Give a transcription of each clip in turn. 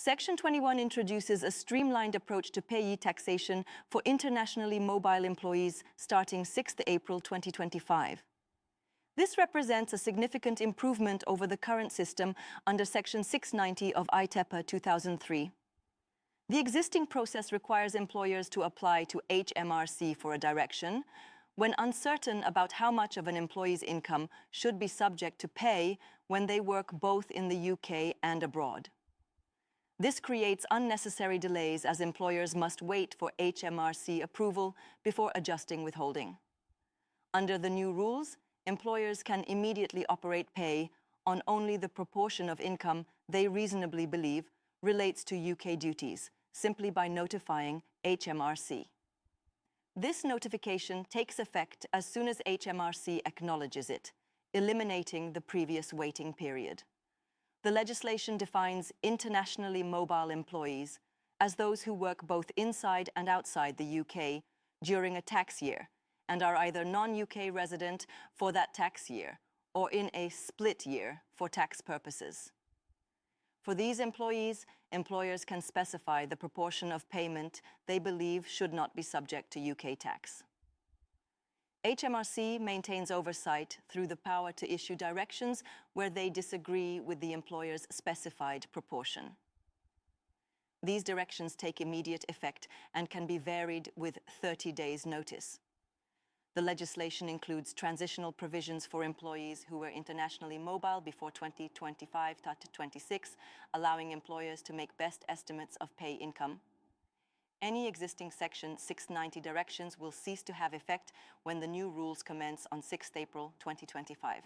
Section 21 introduces a streamlined approach to PAYE taxation for internationally mobile employees starting 6th April 2025. This represents a significant improvement over the current system under Section 690 of ITEPA 2003. The existing process requires employers to apply to HMRC for a direction when uncertain about how much of an employee's income should be subject to pay when they work both in the UK and abroad. This creates unnecessary delays as employers must wait for HMRC approval before adjusting withholding. Under the new rules, employers can immediately operate pay on only the proportion of income they reasonably believe relates to UK duties, simply by notifying HMRC. This notification takes effect as soon as HMRC acknowledges it, eliminating the previous waiting period. The legislation defines internationally mobile employees as those who work both inside and outside the UK during a tax year and are either non-UK resident for that tax year or in a split year for tax purposes. For these employees, employers can specify the proportion of payment they believe should not be subject to UK tax. HMRC maintains oversight through the power to issue directions where they disagree with the employer's specified proportion. These directions take immediate effect and can be varied with 30 days' notice. The legislation includes transitional provisions for employees who were internationally mobile before 2025-26, allowing employers to make best estimates of pay income. Any existing Section 690 directions will cease to have effect when the new rules commence on 6 April 2025.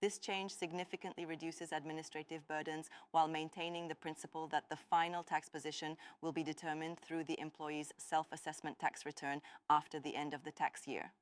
This change significantly reduces administrative burdens while maintaining the principle that the final tax position will be determined through the employee's self-assessment tax return after the end of the tax year.